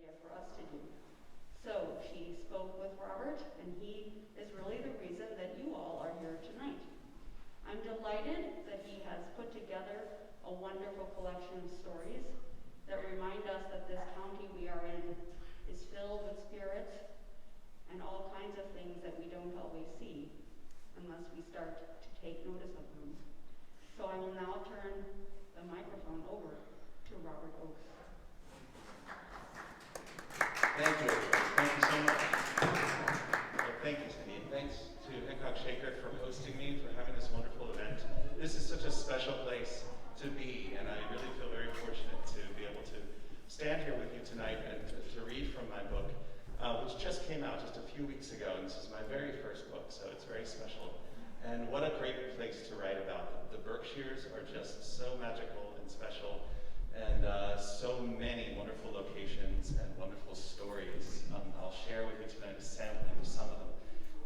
idea for us to do. So she spoke with Robert, and he is really the reason that you all are here tonight. I'm delighted that he has put together a wonderful collection of stories that remind us that this county we are in is filled with spirits and all kinds of things that we don't always see unless we start to take notice of them. So I will now turn the microphone over to Robert Oakes. Thank you, everybody. Thank you so much. Well, thank you, Cindy. And thanks to Hancock Shaker for hosting me, for having this wonderful event. This is such a special place to be, and I really feel very fortunate to be able to stand here with you tonight and to read from my book, which just came out just a few weeks ago, and this is my very first book, so it's very special. And what a great place to write about. The Berkshires are just so magical and special, and so many wonderful locations and wonderful stories. I'll share with you tonight a sampling of some of them.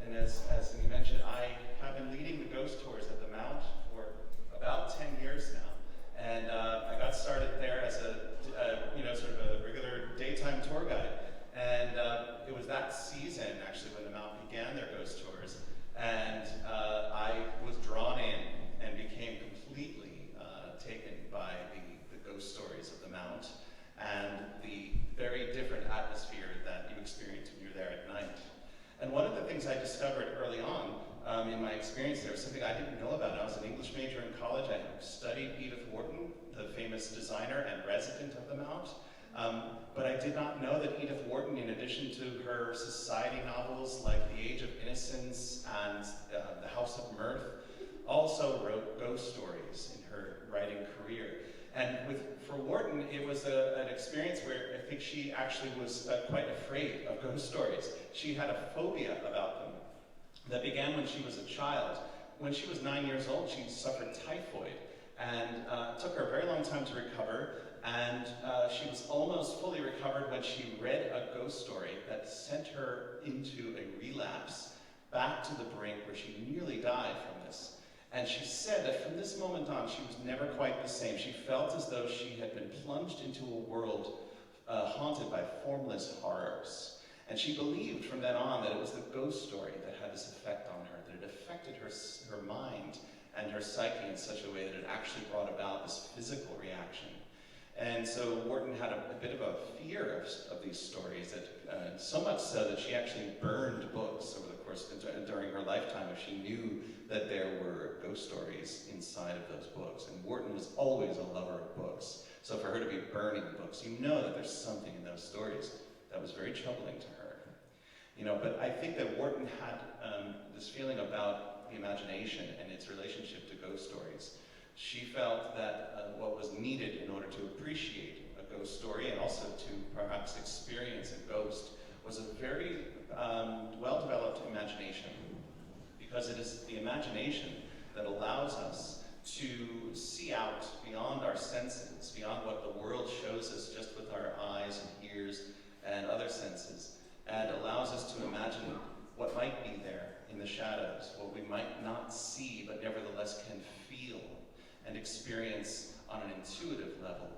And as Cindy mentioned, I have been leading the ghost tours at the Mount for about 10 years now. And I got started there as a sort of a regular daytime tour guide. And it was that season, actually, when the Mount began their ghost tours. And I was drawn in and became completely taken by the ghost stories of the Mount and the very different atmosphere that you experience when you're there at night. And one of the things I discovered early on in my experience there was something I didn't know about. I was an English major in college. I studied Edith Wharton, the famous designer and resident of the Mount. But I did not know that Edith Wharton, in addition to her society novels like The Age of Innocence and The House of Mirth, also wrote ghost stories in her writing career. And for Wharton, it was an experience where I think she actually was quite afraid of ghost stories. She had a phobia about them that began when she was a child. When she was 9 years old, she suffered typhoid, and it took her a very long time to recover, and she was almost fully recovered when she read a ghost story that sent her into a relapse back to the brink where she nearly died from this. And she said that from this moment on, she was never quite the same. She felt as though she had been plunged into a world haunted by formless horrors. And she believed from then on that it was the ghost story that had this effect on her, that it affected her mind and her psyche in such a way that it actually brought about this physical reaction. And so Wharton had a bit of a fear of these stories, that so much so that she actually burned books over the course during her lifetime if she knew that there were ghost stories inside of those books. And Wharton was always a lover of books. So for her to be burning books, you know that there's something in those stories that was very troubling to her. But I think that Wharton had this feeling about the imagination and its relationship to ghost stories. She felt that what was needed in order to appreciate a ghost story and also to perhaps experience a ghost was a very well-developed imagination, because it is the imagination that allows us to see out beyond our senses, beyond what the world shows us just with our eyes and ears and other senses, and allows us to imagine what might be there in the shadows, what we might not see but nevertheless can feel and experience on an intuitive level,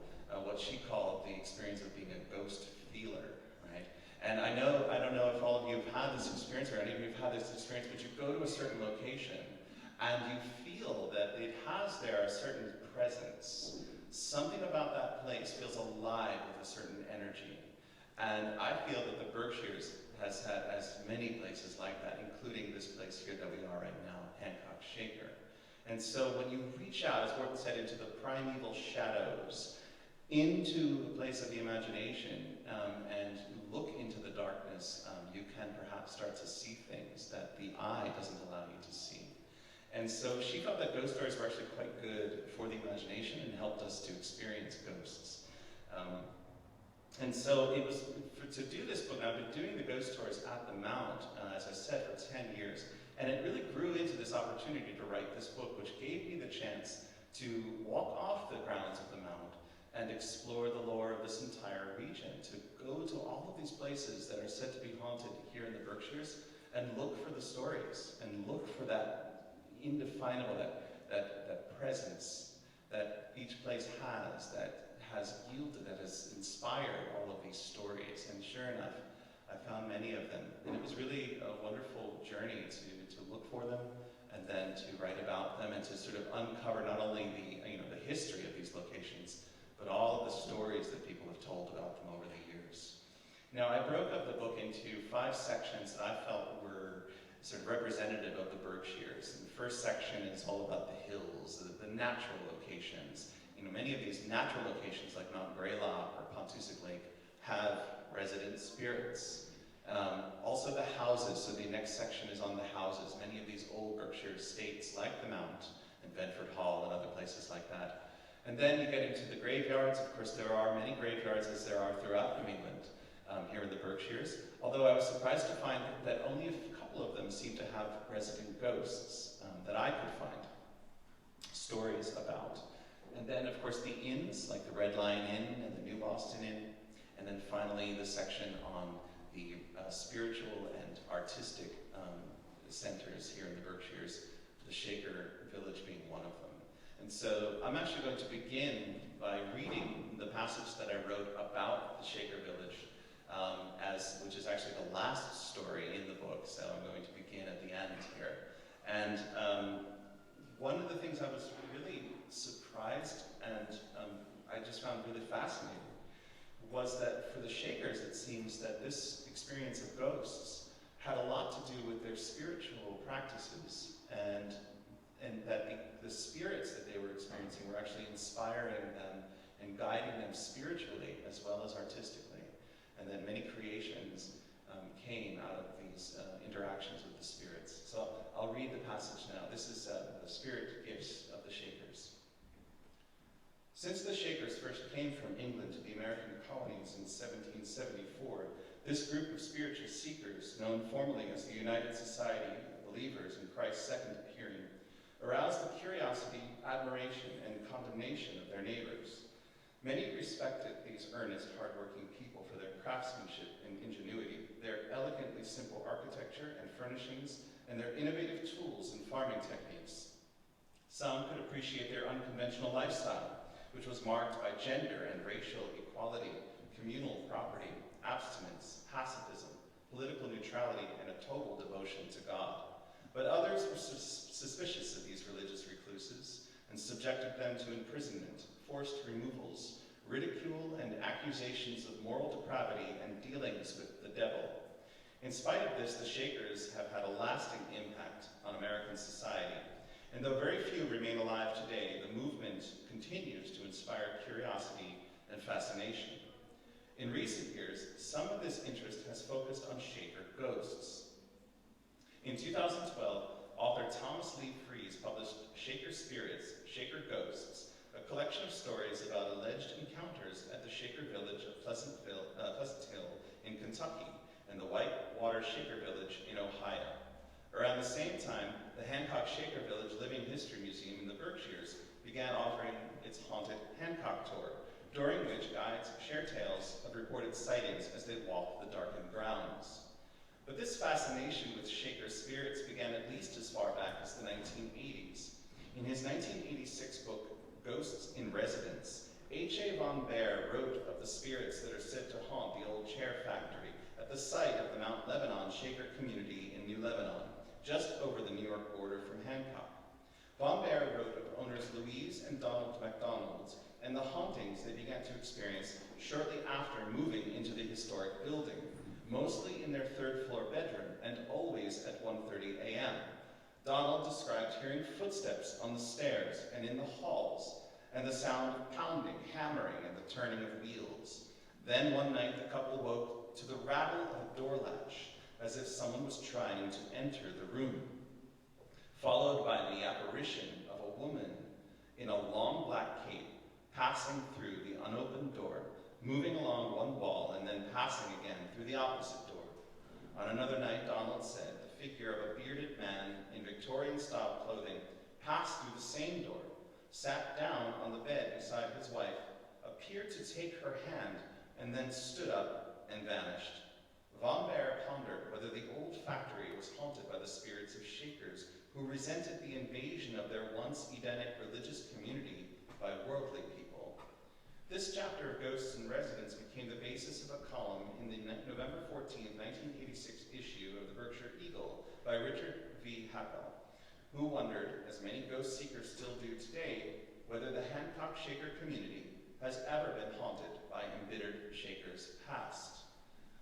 what she called the experience of being a ghost feeler, right? And I don't know if all of you have had this experience, or any of you have had this experience, but you go to a certain location and you feel that it has there a certain presence. Something about that place feels alive with a certain energy. And I feel that the Berkshires has had as many places like that, including this place here that we are right now, Hancock Shaker. And so when you reach out, as Wharton said, into the primeval shadows, into the place of the imagination, and look into the darkness, you can perhaps start to see things that the eye doesn't allow you to see. And so she felt that ghost stories were actually quite good for the imagination and helped us to experience ghosts. And so it was, to do this book, I've been doing the ghost tours at the Mount, as I said, for 10 years. And it really grew into this opportunity to write this book, which gave me the chance to walk off the grounds of the Mount and explore the lore of this entire region, to go to all of these places that are said to be haunted here in the Berkshires and look for the stories and look for that indefinable, that presence that each place has, that has yielded, that has inspired all of these stories. And sure enough, I found many of them. And it was really a wonderful journey to look for them and then to write about them and to sort of uncover not only the history of these locations, but all of the stories that people have told about them over the years. Now, I broke up the book into 5 sections that I felt were sort of representative of the Berkshires. And the first section is all about the hills, the natural locations. Many of these natural locations like Mount Greylock or Pontusic Lake have resident spirits. Also the houses, so the next section is on the houses. Many of these old Berkshire estates like the Mount and Bedford Hall and other places like that. And then you get into the graveyards. Of course, there are many graveyards as there are throughout New England here in the Berkshires, although I was surprised to find that only a couple of them seem to have resident ghosts that I could find stories about. And then, of course, the inns, like the Red Lion Inn and the New Boston Inn. And then finally, the section on the spiritual and artistic centers here in the Berkshires, the Shaker Village being one of them. And so I'm actually going to begin by reading the passage that I wrote about the Shaker Village, which is actually the last story in the book, so I'm going to begin at the end here. And one of the things I was really surprised and I just found really fascinating was that for the Shakers, it seems that this experience of ghosts had a lot to do with their spiritual practices, and that the spirits that they were experiencing were actually inspiring them and guiding them spiritually as well as artistically, and that many creations came out of these interactions with the spirits. So I'll read the passage now. This is the spirit gifts of the Shakers. Since the Shakers first came from England to the American colonies in 1774, this group of spiritual seekers, known formally as the United Society of Believers in Christ's Second Appearing, aroused the curiosity, admiration, and condemnation of their neighbors. Many respected these earnest, hardworking people for their craftsmanship and ingenuity, their elegantly simple architecture and furnishings, and their innovative tools and farming techniques. Some could appreciate their unconventional lifestyle, which was marked by gender and racial equality, communal property, abstinence, pacifism, political neutrality, and a total devotion to God. But others were suspicious of these religious recluses and subjected them to imprisonment, forced removals, ridicule, and accusations of moral depravity and dealings with the devil. In spite of this, the Shakers have had a lasting impact on American society. And though very few remain alive today, the movement continues to inspire curiosity and fascination. In recent years, some of this interest has focused on Shaker ghosts. In 2012, author Thomas Lee Fries published Shaker Spirits, Shaker Ghosts, a collection of stories about alleged encounters at the Shaker village of Pleasant Hill in Kentucky and the Whitewater Shaker Village in Ohio. Around the same time, the Hancock Shaker Village Living History Museum in the Berkshires began offering its Haunted Hancock Tour, during which guides share tales of reported sightings as they walk the darkened grounds. But this fascination with Shaker spirits began at least as far back as the 1980s. In his 1986 book, Ghosts in Residence, H.A. Von Baer wrote of the spirits that are said to haunt the old chair factory at the site of the Mount Lebanon Shaker community in New Lebanon, just over the New York border from Hancock. Von Baer wrote of owners Louise and Donald McDonald's and the hauntings they began to experience shortly after moving into the historic building, mostly in their third-floor bedroom and always at 1:30 a.m. Donald described hearing footsteps on the stairs and in the halls, and the sound of pounding, hammering, and the turning of wheels. Then one night the couple woke to the rattle of a door latch, as if someone was trying to enter the room, followed by the apparition of a woman in a long black cape passing through the unopened door, moving along one wall and then passing again through the opposite door. On another night, Donald said the figure of a bearded man in Victorian-style clothing passed through the same door, sat down on the bed beside his wife, appeared to take her hand, and then stood up and vanished. Von Baer pondered whether the old factory was haunted by the spirits of Shakers who resented the invasion of their once Edenic religious community by worldly people. This chapter of Ghosts and Residents became the basis of a column in the November 14, 1986 issue of the Berkshire Eagle by Richard V. Hancock, who wondered, as many ghost seekers still do today, whether the Hancock Shaker community has ever been haunted by embittered Shakers past.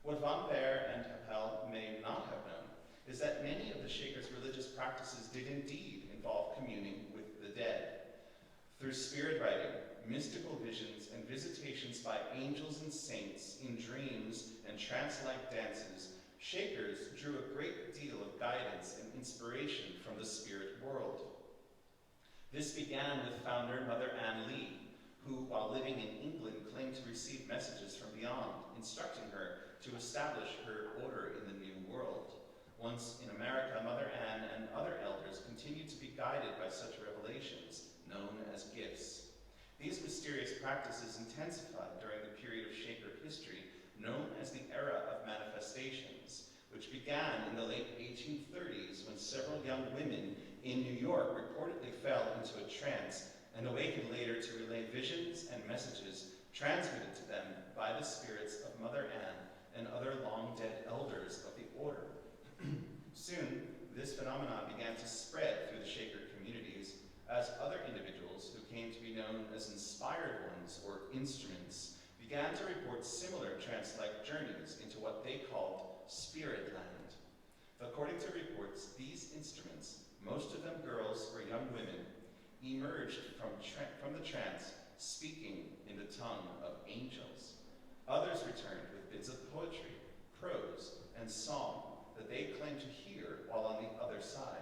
What Von Baer and Appel may not have known is that many of the Shakers' religious practices did indeed involve communing with the dead. Through spirit writing, mystical visions, and visitations by angels and saints in dreams and trance-like dances, Shakers drew a great deal of guidance and inspiration from the spirit world. This began with founder Mother Ann Lee, who, while living in England, claimed to receive messages from beyond, instructing her to establish her order in the New World. Once in America, Mother Ann and other elders continued to be guided by such revelations, known as gifts. These mysterious practices intensified during the period of Shaker history known as the Era of Manifestations, which began in the late 1830s when several young women in New York reportedly fell into a trance and awakened later to relay visions and messages transmitted to them by the spirits of Mother Ann and other long-dead elders of the order. Soon, this phenomenon began to spread through the Shaker communities as other individuals who came to be known as inspired ones or instruments began to report similar trance-like journeys into what they called spirit land. According to reports, these instruments, most of them girls or young women, emerged from the trance speaking in the tongue of angels. Others returned with bits of poetry, prose, and song that they claimed to hear while on the other side.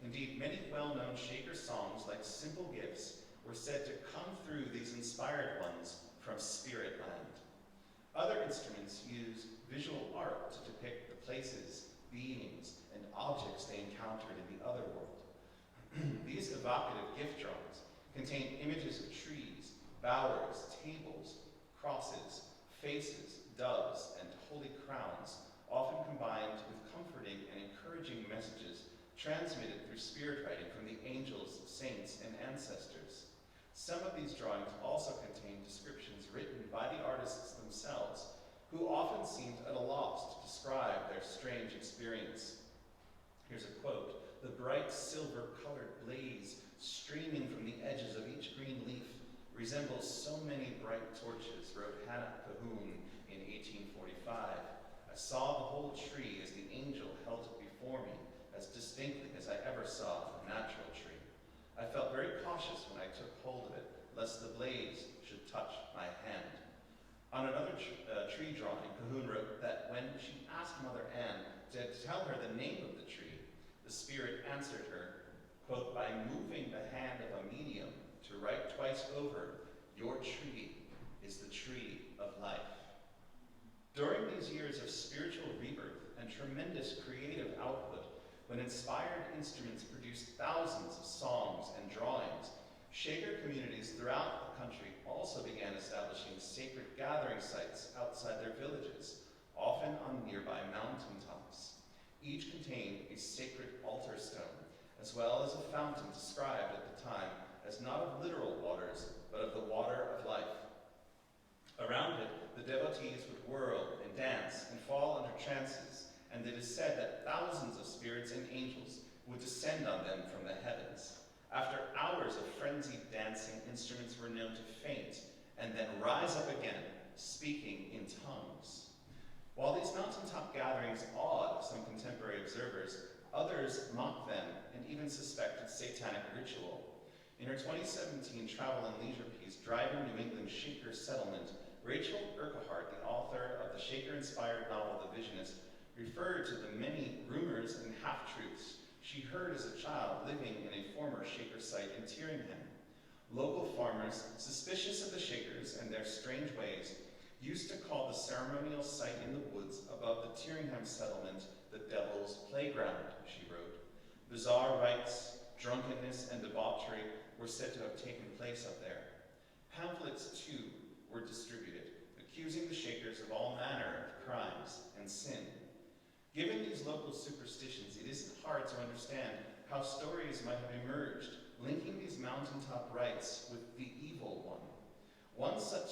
Indeed, many well-known Shaker songs like Simple Gifts were said to come through these inspired ones from spirit land. Other instruments use visual art to depict the places, beings, and objects they encountered in the other world. These evocative gift drawings contain images of trees, bowers, tables, crosses, faces, doves, and holy crowns, often combined with comforting and encouraging messages transmitted through spirit writing from the angels, saints, and ancestors. Some of these drawings also contain descriptions written by the artists themselves, who often seemed at a loss to describe their strange experience. Here's a quote: "The bright silver-colored blaze streaming from the edges of each green leaf resembles so many bright torches," wrote Hancock in 1845. "I saw the whole tree as the angel held it before me, as distinctly as I ever saw a natural tree. I felt very cautious when I took hold of it, lest the blaze should touch my hand." On another tree drawing, Cahoon wrote that when she asked Mother Ann to tell her the name of the tree, the spirit answered her, quote, "By moving the hand of a medium to write twice over, your tree is the tree of life." During these years of spiritual rebirth and tremendous creative output, when inspired instruments produced thousands of songs and drawings, Shaker communities throughout the country also began establishing sacred gathering sites outside their villages, often on nearby mountaintops. Each contained a sacred altar stone, as well as a fountain described at the time as not of literal waters, but of the water of life. Around it, the devotees would whirl and dance and fall under trances, and it is said that thousands of spirits and angels would descend on them from the heavens. After hours of frenzied dancing, instruments were known to faint and then rise up again, speaking in tongues. While these mountaintop gatherings awed some contemporary observers, others mocked them and even suspected satanic ritual. In her 2017 travel and leisure piece, Driving New England Shaker Settlement, Rachel Urquhart, the author of the Shaker-inspired novel The Visionist, referred to the many rumors and half-truths she heard as a child living in a former Shaker site in Tyringham. Local farmers, suspicious of the Shakers and their strange ways, used to call the ceremonial site in the woods above the Tyringham settlement the Devil's Playground, she wrote. Bizarre rites, drunkenness, and debauchery were said to have taken place up there. Pamphlets, too, were distributed, accusing the Shakers of all manner of crimes and sin. Given these local superstitions, it isn't hard to understand how stories might have emerged, linking these mountaintop rites with the evil one. One such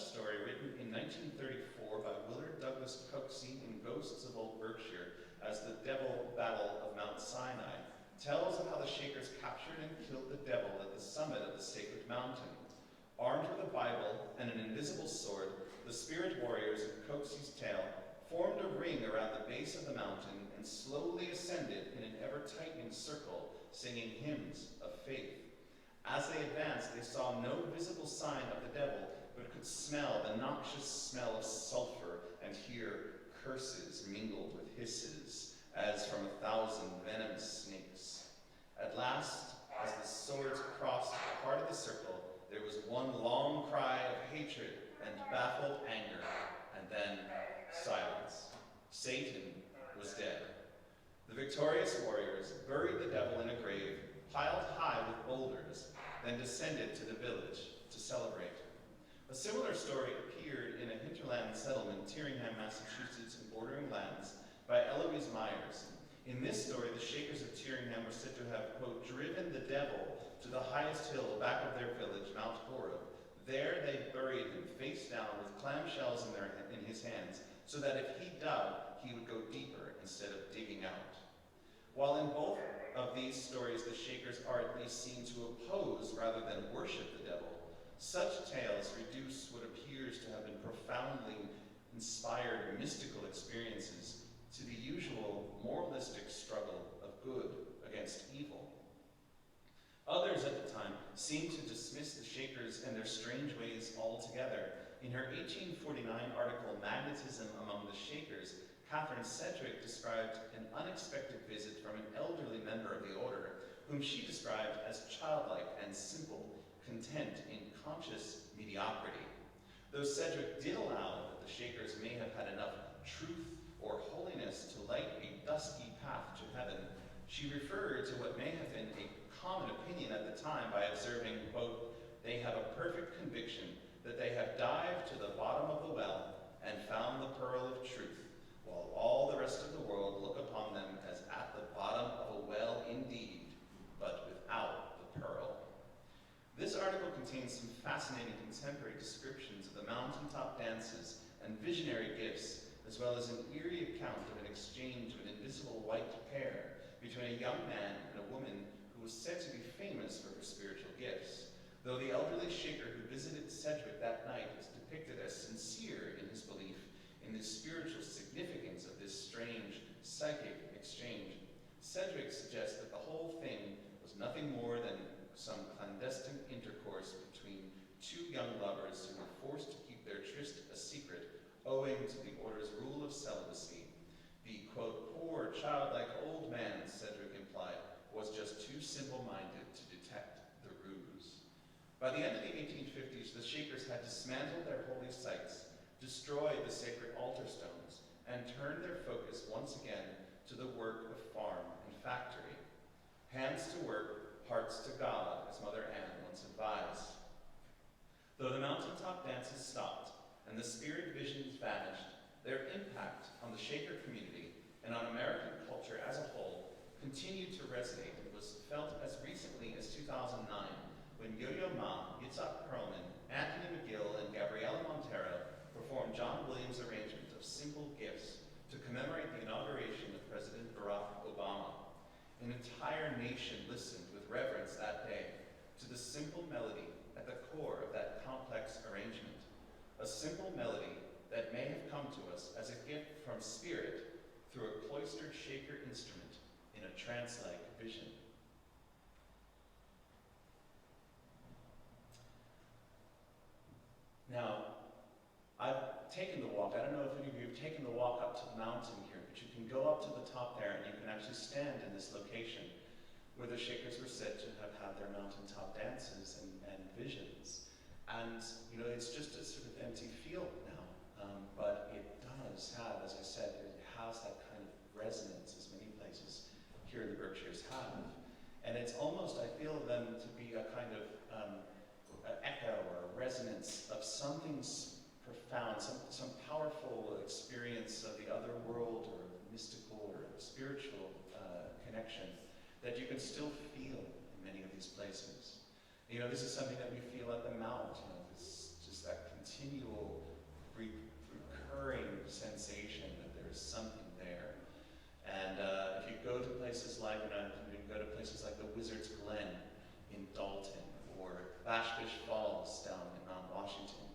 as the devil battle of Mount Sinai, tells of how the Shakers captured and killed the devil at the summit of the sacred mountain. Armed with a Bible and an invisible sword, the spirit warriors of Coxey's tail formed a ring around the base of the mountain and slowly ascended in an ever-tightening circle, singing hymns of faith. As they advanced, they saw no visible sign of the devil, but could smell the noxious smell of sulfur and hear curses mingled with hisses, as from 1,000 venomous snakes. At last, as the swords crossed part of the circle, there was one long cry of hatred and baffled anger, and then silence. Satan was dead. The victorious warriors buried the devil in a grave piled high with boulders, then descended to the village to celebrate. A similar story appeared in a hinterland settlement, Tyringham, Massachusetts, and bordering lands, by Eloise Myers. In this story, the Shakers of Tyringham were said to have, quote, driven the devil to the highest hill back of their village, Mount Horeb. There they buried him face down with clamshells in his hands, so that if he dug, he would go deeper instead of digging out. While in both of these stories the Shakers are at least seen to oppose rather than worship the devil, such tales reduce what appears to have been profoundly inspired mystical experiences to the usual moralistic struggle of good against evil. Others at the time seemed to dismiss the Shakers and their strange ways altogether. In her 1849 article, Magnetism Among the Shakers, Catherine Sedgwick described an unexpected visit from an elderly member of the order, whom she described as childlike and simple, content in conscious mediocrity. Though Sedgwick did allow that the Shakers may have had enough truth or holiness to light a dusky path to heaven, she referred to what may have been a common opinion at the time by observing, quote, they have a perfect conviction that they have dived to the bottom of the well and found the pearl of truth, while all the rest of the world look upon them as at the bottom of a well indeed, but without the pearl. This article contains some fascinating contemporary descriptions of the mountaintop dances and visionary gifts, as well as an eerie account of an exchange of an invisible white pair between a young man and a woman who was said to be famous for her spiritual gifts. Though the elderly Shaker who visited Sedgwick that night is depicted as sincere in his belief in the spiritual significance of this strange psychic exchange, Sedgwick suggests that the whole thing was nothing more than some clandestine intercourse between two young lovers who were forced to keep their tryst a secret owing to the order's rule of celibacy. The, quote, poor, childlike old man, Sedgwick implied, was just too simple-minded to detect the ruse. By the end of the 1850s, the Shakers had dismantled their holy sites, destroyed the sacred altar stones, and turned their focus once again to the work of farm and factory. Hands to work, hearts to God, as Mother Ann once advised. Though the mountaintop dances stopped and the spirit visions vanished, their impact on the Shaker community and on American culture as a whole continued to resonate and was felt as recently as 2009 when Yo-Yo Ma, Yitzhak Perlman, Anthony McGill, and Gabriela Montero performed John Williams' arrangement of Simple Gifts to commemorate the inauguration of President Barack Obama. An entire nation listened with reverence that day to the simple melody at the core of that complex arrangement. A simple melody that may have come to us as a gift from Spirit through a cloistered Shaker instrument in a trance-like vision. Now, I've taken the walk. I don't know if any of you have taken the walk up to the mountain here, but you can go up to the top there and you can actually stand in this location where the Shakers were said to have had their mountaintop dances and visions. And, you know, it's just a sort of empty field now, but it does have, as I said, it has that kind of resonance as many places here in the Berkshires have. And it's almost, I feel them to be a kind of echo or a resonance of something profound, some powerful experience of the other world or mystical or spiritual connection that you can still feel in many of these places. You know, this is something that we feel at the Mount, you know, this, just that continual recurring sensation that there is something there. And Washington.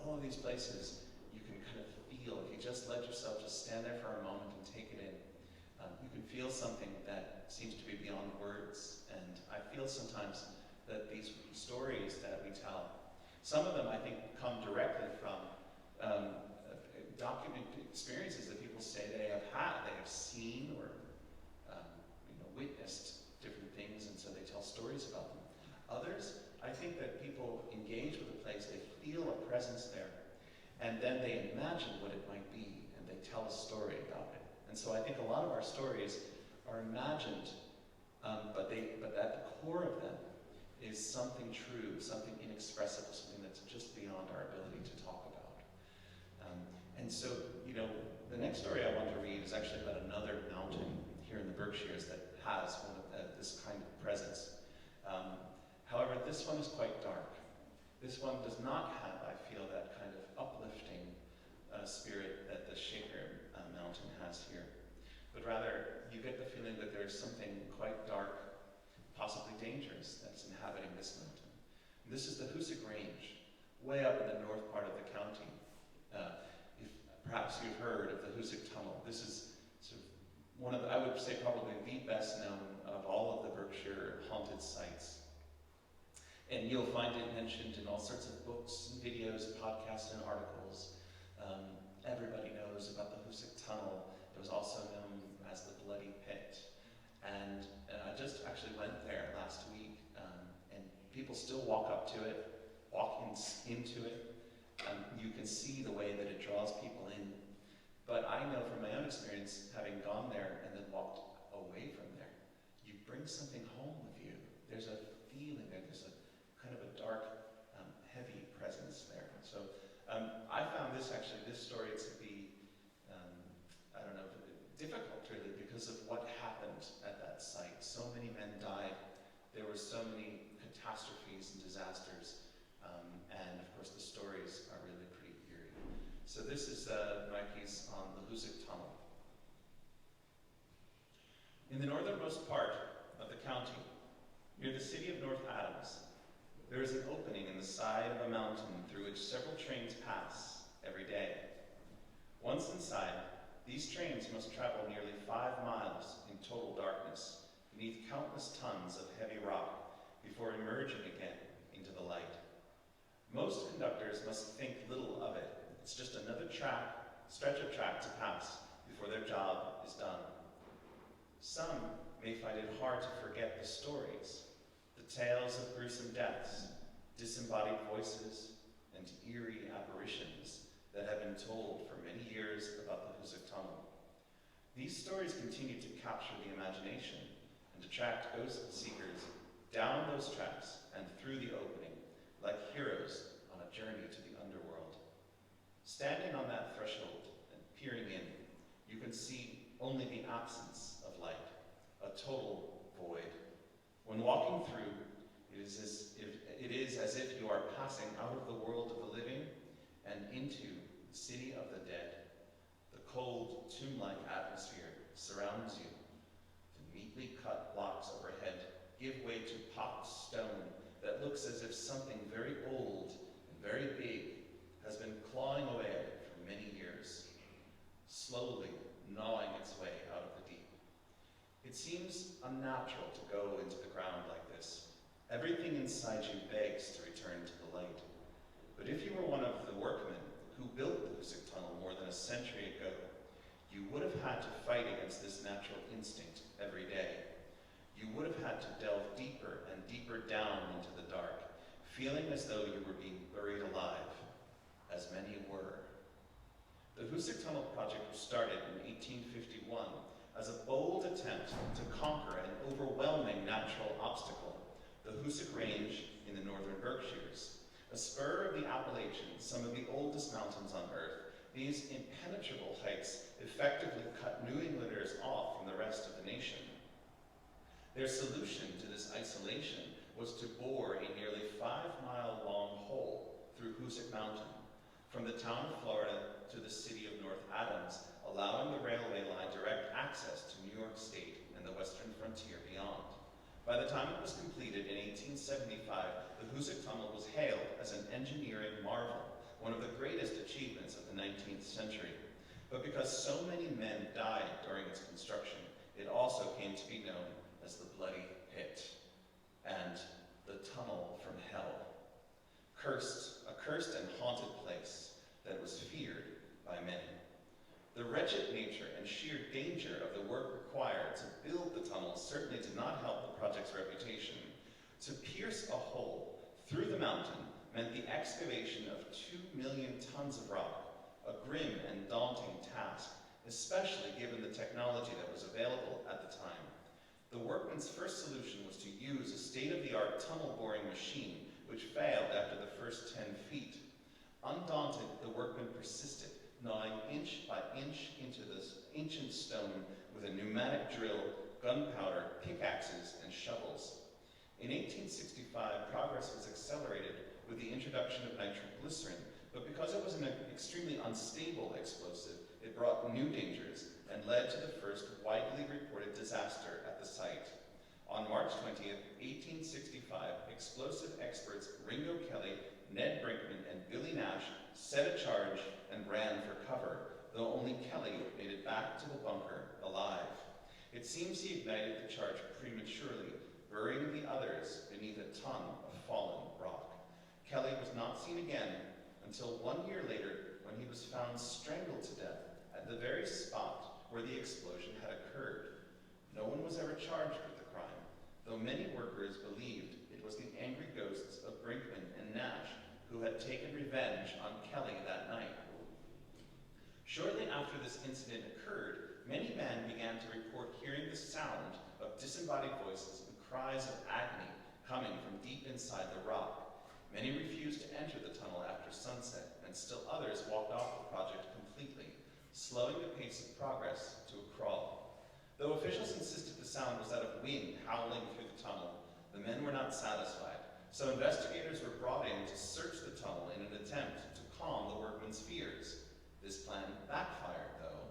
All of these places you can kind of feel, if you just let yourself just stand there for a moment and take it in, you can feel something that seems to be beyond words. And I feel sometimes that these stories that we tell, some of them I think come directly from documented experiences that people say they have had, they have seen or witnessed different things, and so they tell stories about them. Others, I think that people engage with a place, they feel a presence there, and then they imagine what it might be, and they tell a story about it. And so I think a lot of our stories are imagined, but at the core of them is something true, something inexpressible, something that's just beyond our ability to talk about. And so, the next story I want to read is actually about another mountain here in the Berkshires that has one of this kind of presence. However, this one is quite dark. This one does not have, I feel, that kind of uplifting spirit that the Shaker Mountain has here. But rather, you get the feeling that there's something quite dark, possibly dangerous, that's inhabiting this mountain. And this is the Hoosic Range, way up in the north part of the county. If perhaps you've heard of the Hoosick Tunnel, this is sort of one of the, I would say probably the best known of all of the Berkshire haunted sites. And you'll find it mentioned in all sorts of books and videos, podcasts and articles. Everybody knows about the Hoosick Tunnel. It was also known as the Bloody Pit. And I just actually went there last week, and people still walk up to it, walk into it. You can see the way that it draws people in. But I know from my own experience, having gone there and then walked away from there, you bring something home with you. There's a feeling there, there's a kind of a dark, heavy presence there. So I found this story to be, difficult really because of what happened at that site. So many men died. There were so many catastrophes and disasters. And of course the stories are really pretty eerie. So this is my piece on the Hoosick Tunnel. In the northernmost part of the county, near the city of North Adams, there is an opening in the side of a mountain through which several trains pass every day. Once inside, these trains must travel nearly 5 miles in total darkness beneath countless tons of heavy rock before emerging again into the light. Most conductors must think little of it. It's just another stretch of track to pass before their job is done. Some may find it hard to forget the stories, the tales of gruesome deaths, disembodied voices, and eerie apparitions that have been told for many years about the Hoosick Tunnel. These stories continue to capture the imagination and attract ghost seekers down those tracks and through the opening, like heroes on a journey to the underworld. Standing on that threshold and peering in, you can see only the absence of light, a total void. When walking through, it is as if you are passing out of the world of the living and into the city of the dead. The cold, tomb-like atmosphere surrounds you. The neatly cut blocks overhead give way to pocked stone that looks as if something very old and very big has been clawing away at it for many years, slowly gnawing its way out of the deep. It seems unnatural to go into the ground like this. Everything inside you begs to return to the light. But if you were one of the workmen who built the Hoosick Tunnel more than a century ago, you would have had to fight against this natural instinct every day. You would have had to delve deeper and deeper down into the dark, feeling as though you were being buried alive, as many were. The Hoosick Tunnel project was started in 1851 as a bold attempt to conquer an overwhelming natural obstacle, the Hoosick Range in the northern Berkshires. A spur of the Appalachians, some of the oldest mountains on Earth, these impenetrable heights effectively cut New Englanders off from the rest of the nation. Their solution to this isolation was to bore a nearly 5-mile-long hole through Hoosick Mountain, from the town of Florida to the city of North Adams, allowing the railway line direct access to New York State and the western frontier beyond. By the time it was completed in 1875, the Hoosick Tunnel was hailed as an engineering marvel one of the greatest achievements of the 19th century. But because so many men died during its construction, it also came to be known as the Bloody Pit and the Tunnel from Hell. A cursed and haunted place that was feared by many. The wretched nature and sheer danger of the work required to build the tunnel certainly did not help the project's reputation. To pierce a hole through the mountain meant the excavation of 2 million tons of rock, a grim and daunting task, especially given the technology that was available at the time. The workmen's first solution was to use a state-of-the-art tunnel boring machine, which failed after the first 10 feet. Undaunted, the workmen persisted, gnawing inch by inch into this ancient stone with a pneumatic drill, gunpowder, pickaxes, and shovels. In 1865, progress was accelerated with the introduction of nitroglycerin, but because it was an extremely unstable explosive, it brought new dangers and led to the first widely reported disaster at the site. On March 20th, 1865, explosive experts Ringo Kelly, Ned Brinkman, and Billy Nash set a charge and ran for cover, though only Kelly made it back to the bunker alive. It seems he ignited the charge prematurely, burying the others beneath a ton of fallen rock. Kelly was not seen again until 1 year later, when he was found strangled to death at the very spot where the explosion had occurred. No one was ever charged with the crime, though many workers believed it was the angry ghosts of Brinkman and Nash who had taken revenge on Kelly that night. Shortly after this incident occurred, many men began to report hearing the sound of disembodied voices and cries of agony coming from deep inside the rock. Many refused to enter the tunnel after sunset, and still others walked off the project completely, slowing the pace of progress to a crawl. Though officials insisted the sound was that of wind howling through the tunnel, the men were not satisfied, so investigators were brought in to search the tunnel in an attempt to calm the workmen's fears. This plan backfired, though,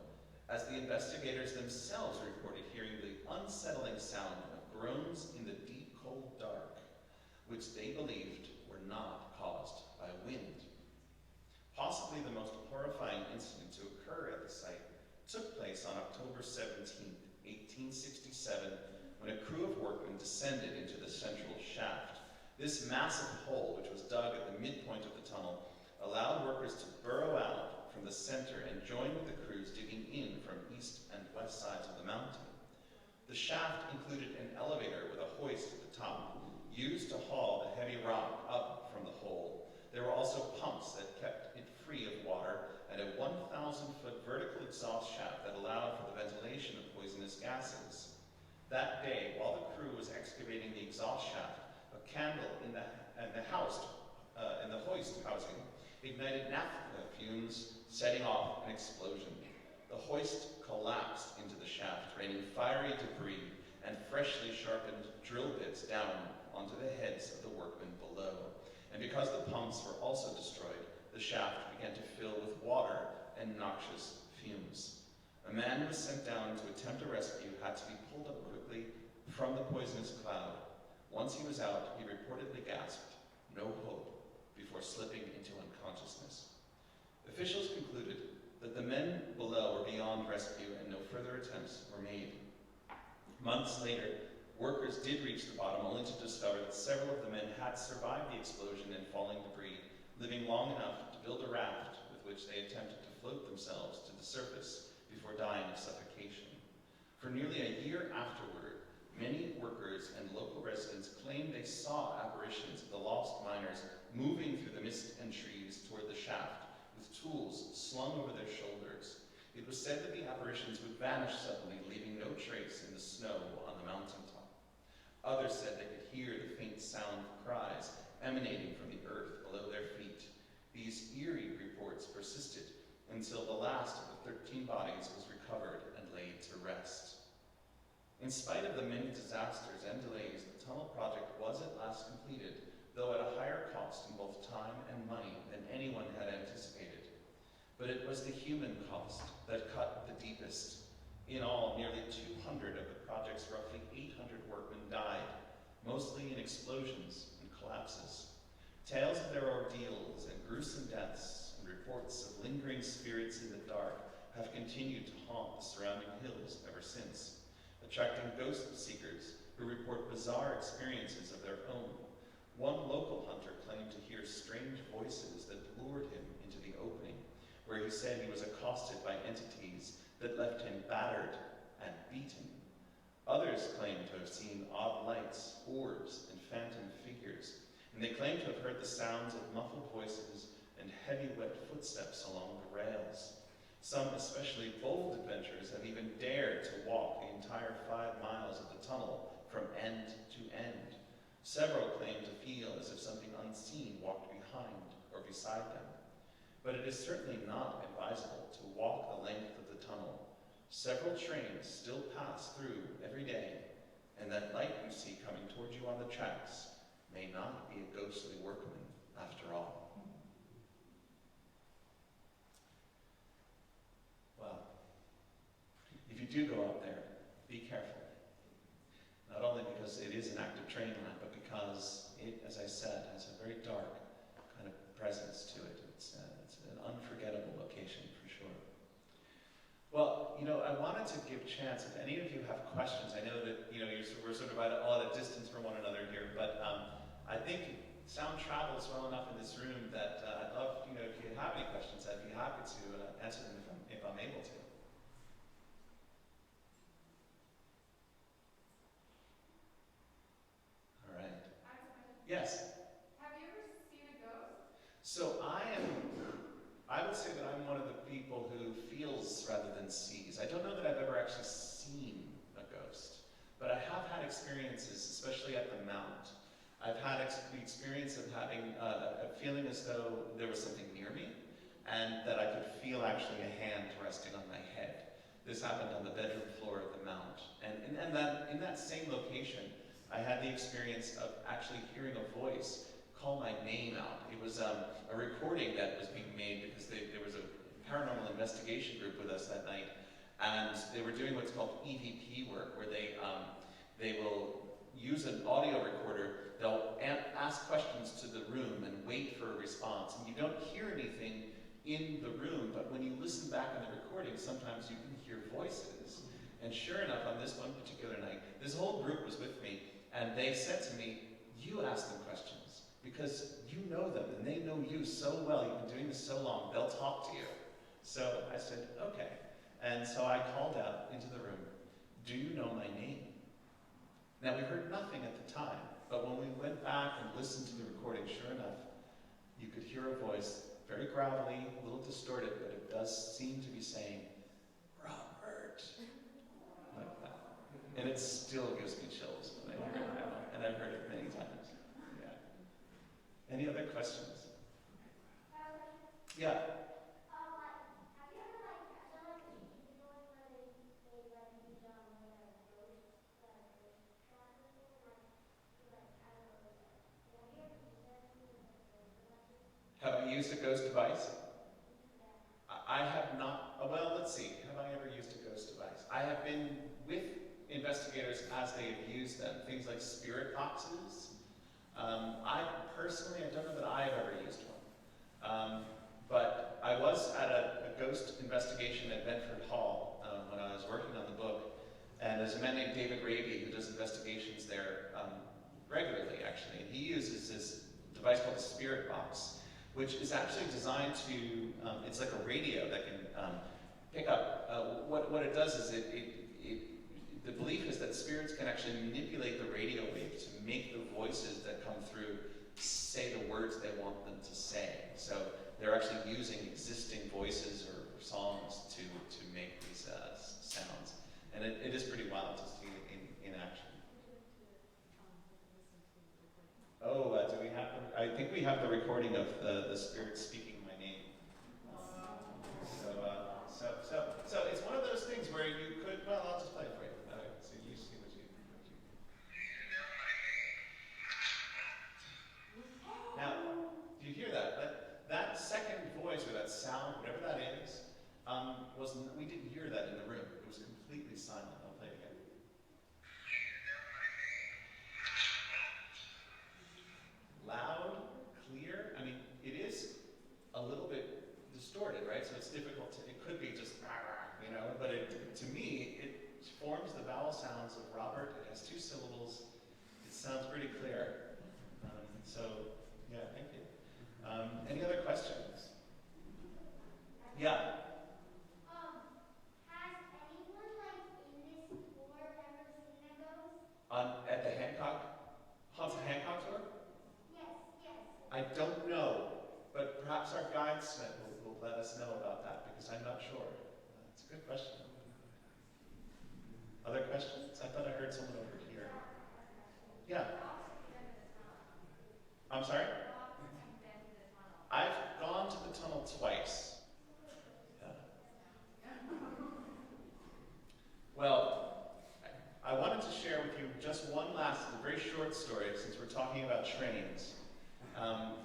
as the investigators themselves reported hearing the unsettling sound of groans in the deep, cold dark, which they believed were not caused by wind. Possibly the most horrifying incident to occur at the site took place on October 17, 1867, when a crew of workmen descended into the central shaft. This massive hole, which was dug at the midpoint of the tunnel, allowed workers to burrow out from the center and join with the crews digging in from east and west sides of the mountain. The shaft included an elevator with a hoist at the top, used to haul the heavy rock up from the hole. There were also pumps that kept it free of water and a 1,000-foot vertical exhaust shaft that allowed for the ventilation of poisonous gases. That day, while the crew was excavating the exhaust shaft, a candle in the hoist housing ignited naphtha fumes, setting off an explosion. The hoist collapsed into the shaft, raining fiery debris and freshly sharpened drill bits down onto the heads of the workmen below. And because the pumps were also destroyed, the shaft began to fill with water and noxious fumes. A man who was sent down to attempt a rescue had to be pulled up quickly from the poisonous cloud. Once he was out, he reportedly gasped, "No hope," before slipping into unconsciousness. Officials concluded that the men below were beyond rescue and no further attempts were made. Months later, workers did reach the bottom, only to discover that several of the men had survived the explosion and falling debris, living long enough to build a raft with which they attempted to float themselves to the surface before dying of suffocation. For nearly a year afterward, many workers and local residents claimed they saw apparitions of the lost miners moving through the mist and trees toward the shaft, with tools slung over their shoulders. It was said that the apparitions would vanish suddenly, leaving no trace in the snow on the mountaintop. Others said they could hear the faint sound of cries emanating from the earth below their feet. These eerie reports persisted until the last of the 13 bodies was recovered and laid to rest. In spite of the many disasters and delays, the tunnel project was at last completed, though at a higher cost in both time and money than anyone had anticipated. But it was the human cost that cut the deepest. In all, nearly 200 of the project's roughly 800 workmen died, mostly in explosions and collapses. Tales of their ordeals and gruesome deaths reports of lingering spirits in the dark have continued to haunt the surrounding hills ever since, attracting ghost seekers who report bizarre experiences of their own. One local hunter claimed to hear strange voices that lured him into the opening, where he said he was accosted by entities that left him battered and beaten. Others claimed to have seen odd lights, orbs, and phantom figures, and they claimed to have heard the sounds of muffled voices and heavy wet footsteps along the rails. Some especially bold adventurers have even dared to walk the entire 5 miles of the tunnel from end to end. Several claim to feel as if something unseen walked behind or beside them. But it is certainly not advisable to walk the length of the tunnel. Several trains still pass through every day, and that light you see coming toward you on the tracks may not be a ghostly workman after all. Well, if you do go out there, be careful. Not only because it is an active train line, but because it, as I said, has a very dark kind of presence to it. It's an unforgettable location for sure. Well, I wanted to give a chance, if any of you have questions. I know that, we're sort of at a lot of distance from one another here, but I think sound travels well enough in this room that I'd love, if you have any questions, I'd be happy to answer them if I'm able to. All right. Yes? Have you ever seen a ghost? So I would say that I'm one of the people who feels rather than sees. I don't know that I've ever actually seen a ghost, but I have had experiences, especially at the Mount. I've had the experience of having a feeling as though there was something near me, and that I could feel actually a hand resting on my head. This happened on the bedroom floor of the Mount. And in that same location, I had the experience of actually hearing a voice call my name out. It was a recording that was being made because there was a paranormal investigation group with us that night, and they were doing what's called EVP work, where they will use an audio recorder. They'll ask questions to the room and wait for a response, and you don't hear anything in the room, but when you listen back on the recording, sometimes you can hear voices. And sure enough, on this one particular night, this whole group was with me, and they said to me, "You ask them questions, because you know them, and they know you so well. You've been doing this so long, they'll talk to you." So I said, okay. And so I called out into the room, "Do you know my name?" Now, we heard nothing at the time, but when we went back and listened to the recording, sure enough, you could hear a voice, very gravelly, a little distorted, but it does seem to be saying, "Robert," like that. And it still gives me chills when I hear it now, and I've heard it many times. Yeah. Any other questions? Yeah. Have I used a ghost device? I have not. Well, let's see. Have I ever used a ghost device? I have been with investigators as they have used them. Things like spirit boxes. I don't know that I've ever used one. But I was at a ghost investigation at Bedford Hall when I was working on the book. And there's a man named David Raby who does investigations there regularly, actually. And he uses this device called a spirit box, which is actually designed to, it's like a radio that can pick up. What it does is the belief is that spirits can actually manipulate the radio waves to make the voices that come through say the words they want them to say. So they're actually using existing voices or songs to make these sounds. And it is pretty wild to see it in action. Oh, do we have? I think we have the recording of the spirit speaking my name. So it's one of those things where you could. Well, I'll just play it for you. So you see what you. Now, do you hear that? That second voice or that sound, whatever that is, we didn't hear that in the room. It was completely silent. I'll play it again. Loud, clear. I mean, it is a little bit forms the vowel sounds of Robert. It has 2 syllables. It sounds pretty clear. So, yeah, thank you. Any other questions? Yeah. Has anyone in this tour ever seen a ghost? At the Hancock, Haunted Hancock tour? Yes. I don't know, but perhaps our guide Smith will let us know about that because I'm not sure. It's a good question. Other questions? I thought I heard someone over here. Yeah. I'm sorry? I've gone to the tunnel twice. Yeah. Well, I wanted to share with you just one last, very short story since we're talking about trains.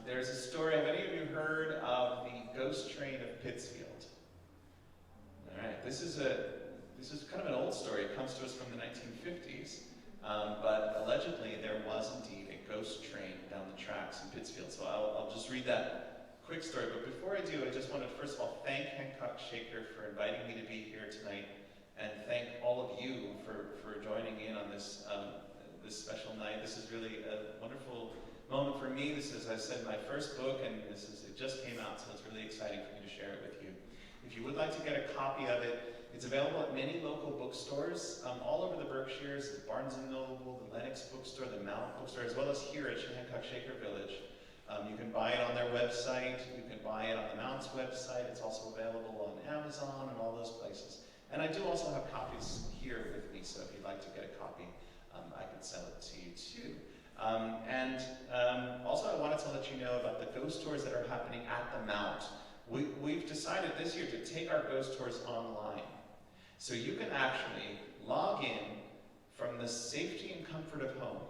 There's a story, have any of you heard of the ghost train of Pittsfield? All right, this is kind of an old story. It comes to us from the 1950s, but allegedly there was indeed a ghost train down the tracks in Pittsfield. So I'll just read that quick story. But before I do, I just wanted to first of all thank Hancock Shaker for inviting me to be here tonight, and thank all of you for joining in on this this special night. This is really a wonderful moment for me. This is, as I said, my first book, and it just came out, so it's really exciting for me to share it with you. If you would like to get a copy of it, it's available at many local bookstores all over the Berkshires, the Barnes & Noble, the Lenox bookstore, the Mount bookstore, as well as here at Hancock Shaker Village. You can buy it on their website, you can buy it on the Mount's website, it's also available on Amazon and all those places. And I do also have copies here with me, so if you'd like to get a copy, I can sell it to you too. Also I wanted to let you know about the ghost tours that are happening at the Mount. We've decided this year to take our ghost tours online. So you can actually log in from the safety and comfort of home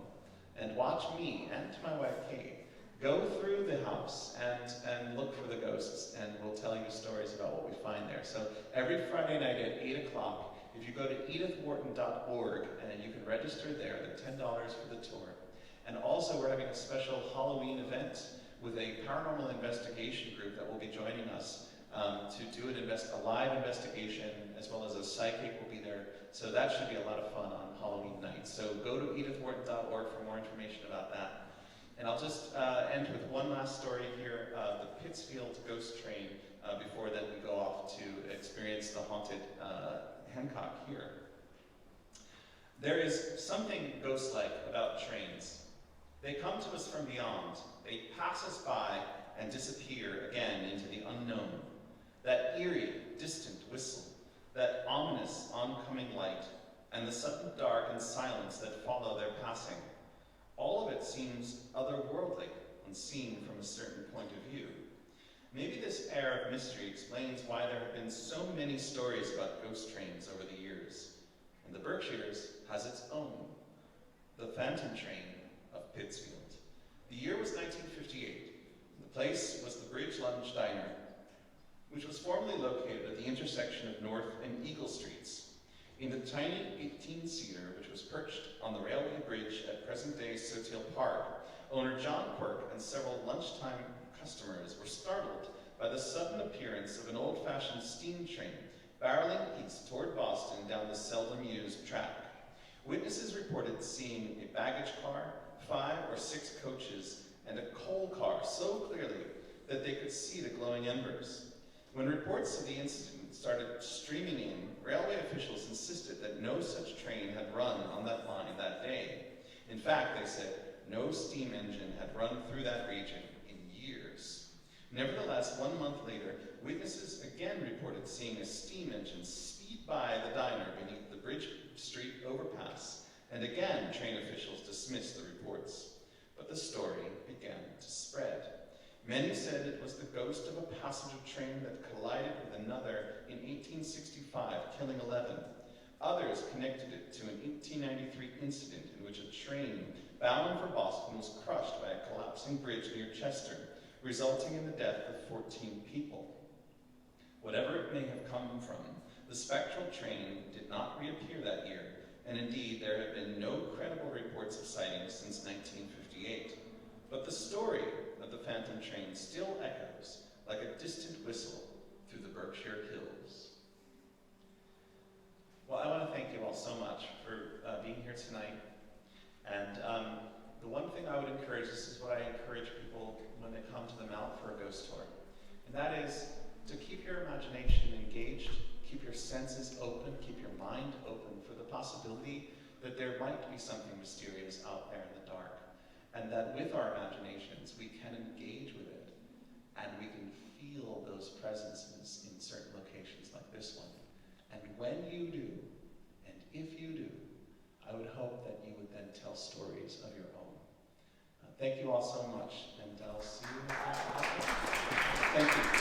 and watch me and my wife Kate go through the house and look for the ghosts, and we'll tell you stories about what we find there. So every Friday night at 8 o'clock, if you go to edithwharton.org, and you can register there, they're $10 for the tour. And also we're having a special Halloween event with a paranormal investigation group that will be joining us to do a live investigation, as well as a psychic will be there. So that should be a lot of fun on Halloween night. So go to edithwharton.org for more information about that. And I'll just end with one last story here, the Pittsfield ghost train, before then we go off to experience the haunted Hancock here. There is something ghost-like about trains. They come to us from beyond. They pass us by and disappear again into the unknown. That eerie, distant whistle, that ominous oncoming light, and the sudden dark and silence that follow their passing. All of it seems otherworldly when seen from a certain point of view. Maybe this air of mystery explains why there have been so many stories about ghost trains over the years. And the Berkshires has its own, the Phantom Train of Pittsfield. The year was 1958. The place was the Bridge Lunch Diner, which was formerly located at the intersection of North and Eagle Streets. In the tiny 18-seater, which was perched on the railway bridge at present-day Sotil Park, owner John Quirk and several lunchtime customers were startled by the sudden appearance of an old-fashioned steam train barreling east toward Boston down the seldom-used track. Witnesses reported seeing a baggage car, 5 or 6 coaches, and a coal car so clearly that they could see the glowing embers. When reports of the incident started streaming in, railway officials insisted that no such train had run on that line that day. In fact, they said, no steam engine had run through that region in years. Nevertheless, 1 month later, witnesses again reported seeing a steam engine speed by the diner beneath the Bridge Street overpass, and again train officials dismissed the reports. But the story began to spread. Many said it was the ghost of a passenger train that collided with another in 1865, killing 11. Others connected it to an 1893 incident in which a train bound for Boston was crushed by a collapsing bridge near Chester, resulting in the death of 14 people. Whatever it may have come from, the spectral train did not reappear that year, and indeed there have been no credible reports of sightings since 1958. But the story of the Phantom Train still echoes like a distant whistle through the Berkshire Hills. Well, I want to thank you all so much. something I would encourage, this is what I encourage people when they come to the Mount for a ghost tour, and that is to keep your imagination engaged, keep your senses open, keep your mind open for the possibility that there might be something mysterious out there in the dark, and that with our imaginations we can engage with it, and we can feel those presences in certain locations like this one. And when you do, and if you do, I would hope that you would then tell stories of your own. Thank you all so much, and I'll see you next time. Thank you.